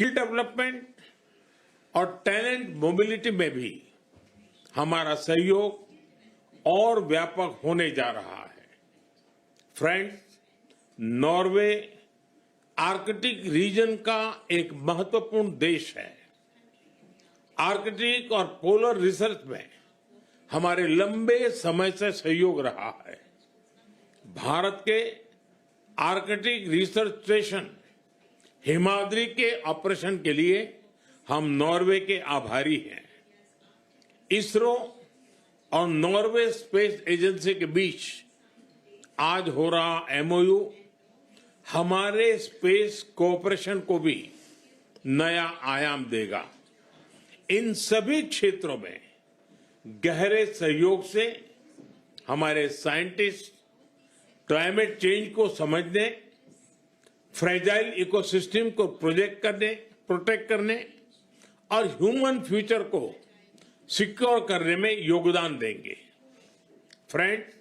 Skill development और talent mobility में भी हमारा सहयोग और व्यापक होने जा रहा है। फ्रेंड्स, नॉर्वे आर्कटिक रीजन का एक महत्वपूर्ण देश है। आर्कटिक और पोलर रिसर्च में हमारे लंबे समय से सहयोग रहा है। भारत के आर्कटिक रिसर्च स्टेशन हिमाद्री के ऑपरेशन के लिए हम नॉर्वे के आभारी हैं। इसरो और नॉर्वे स्पेस एजेंसी के बीच आज हो रहा एमओयू हमारे स्पेस कोऑपरेशन को भी नया आयाम देगा। इन सभी क्षेत्रों में गहरे सहयोग से हमारे साइंटिस्ट क्लाइमेट चेंज को समझने, फ्रेजाइल इकोसिस्टम को प्रोटेक्ट करने और ह्यूमन फ्यूचर को सिक्योर करने में योगदान देंगे। फ्रेंड्स,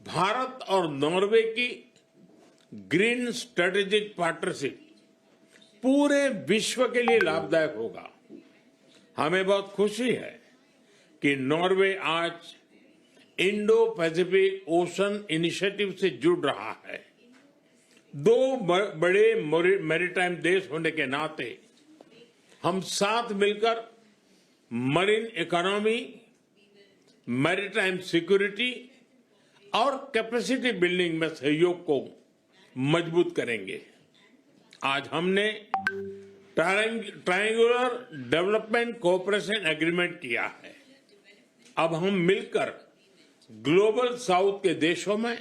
भारत और नॉर्वे की ग्रीन स्ट्रेटेजिक पार्टनरशिप पूरे विश्व के लिए लाभदायक होगा। हमें बहुत खुशी है कि नॉर्वे आज इंडो पैसिफिक ओशन इनिशिएटिव से जुड़ रहा है। दो बड़े मैरीटाइम देश होने के नाते हम साथ मिलकर मरीन इकोनॉमी, मैरीटाइम सिक्योरिटी और कैपेसिटी बिल्डिंग में सहयोग को मजबूत करेंगे। आज हमने ट्रायंगुलर डेवलपमेंट कोऑपरेशन एग्रीमेंट किया है। अब हम मिलकर ग्लोबल साउथ के देशों में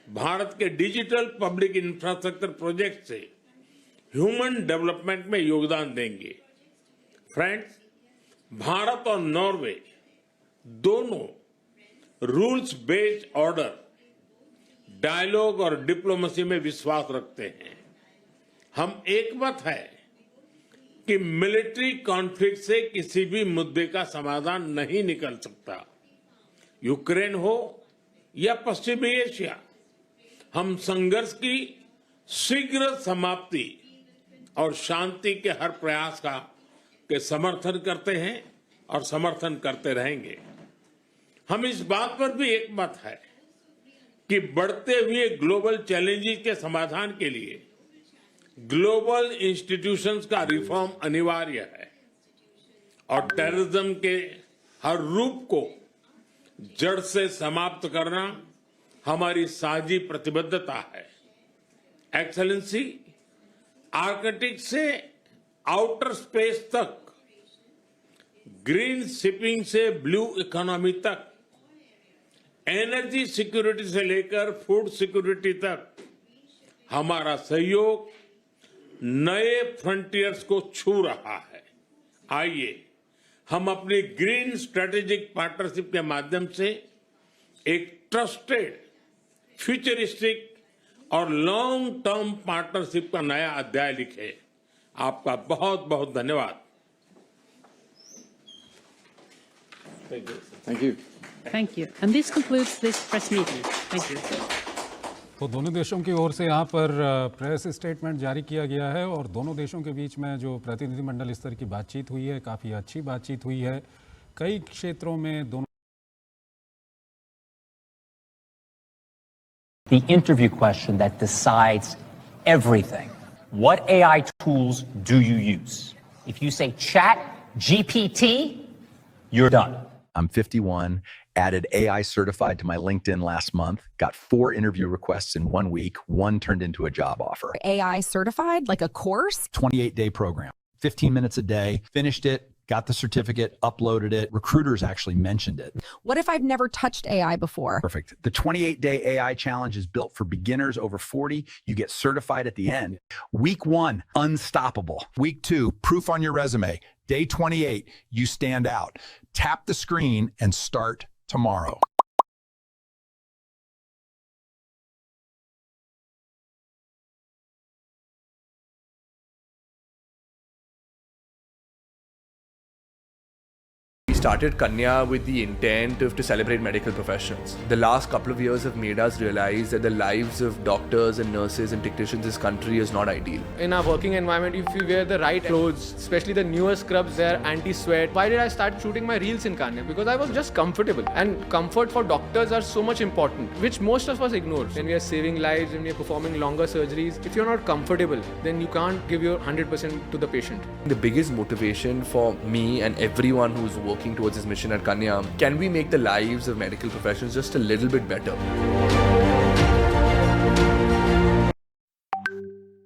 भारत के डिजिटल पब्लिक इंफ्रास्ट्रक्चर प्रोजेक्ट से ह्यूमन डेवलपमेंट में योगदान देंगे। फ्रेंड्स, भारत और नॉर्वे दोनों रूल्स बेस्ड ऑर्डर, डायलॉग और डिप्लोमेसी में विश्वास रखते हैं। हम एकमत है कि मिलिट्री कॉन्फ्लिक्ट से किसी भी मुद्दे का समाधान नहीं निकल सकता। यूक्रेन हो या पश्चिमी एशिया, हम संघर्ष की शीघ्र समाप्ति और शांति के हर प्रयास के समर्थन करते हैं और समर्थन करते रहेंगे। हम इस बात पर भी एकमत है कि बढ़ते हुए ग्लोबल चैलेंजेस के समाधान के लिए ग्लोबल इंस्टीट्यूशंस का रिफॉर्म अनिवार्य है और टेररिज्म के हर रूप को जड़ से समाप्त करना हमारी साझी प्रतिबद्धता है। एक्सेलेंसी, आर्कटिक से आउटर स्पेस तक, ग्रीन शिपिंग से ब्लू इकोनॉमी तक, एनर्जी सिक्योरिटी से लेकर फूड सिक्योरिटी तक हमारा सहयोग नए फ्रंटियर्स को छू रहा है। आइए हम अपनी ग्रीन स्ट्रेटेजिक पार्टनरशिप के माध्यम से एक ट्रस्टेड, फ्यूचरिस्टिक और लॉन्ग टर्म पार्टनरशिप का नया अध्याय लिखें। आपका बहुत बहुत धन्यवाद। Thank you. Thank you. And this concludes this press meeting. Thank you. तो दोनों देशों की ओर से यहाँ पर प्रेस स्टेटमेंट जारी किया गया है और दोनों देशों के बीच में जो प्रतिनिधिमंडल स्तर की बातचीत हुई है, काफ़ी अच्छी बातचीत हुई है। कई क्षेत्रों में दोनों The interview question that decides everything. What AI tools do you use? If you say Chat GPT, you're done. I'm 51, added AI certified to my LinkedIn last month, got 4 interview requests in 1 week, 1 turned into a job offer. AI certified, like a course? 28-day program, 15 minutes a day, finished it, got the certificate, uploaded it. Recruiters actually mentioned it. What if I've never touched AI before? Perfect. The 28-day AI challenge is built for beginners over 40. You get certified at the end. Week 1, unstoppable. Week 2, proof on your resume. Day 28, you stand out. Tap the screen and start tomorrow. started Kanya with the intent to celebrate medical professions. The last couple of years have made us realize that the lives of doctors and nurses and technicians in this country is not ideal. In our working environment, if you wear the right clothes, especially the newer scrubs, they're anti-sweat. Why did I start shooting my reels in Kanya? Because I was just comfortable. And comfort for doctors are so much important, which most of us ignore. When we are saving lives, when we are performing longer surgeries, if you're not comfortable, then you can't give your 100% to the patient. The biggest motivation for me and everyone who's working towards this mission at Kanya, can we make the lives of medical professionals just a little bit better?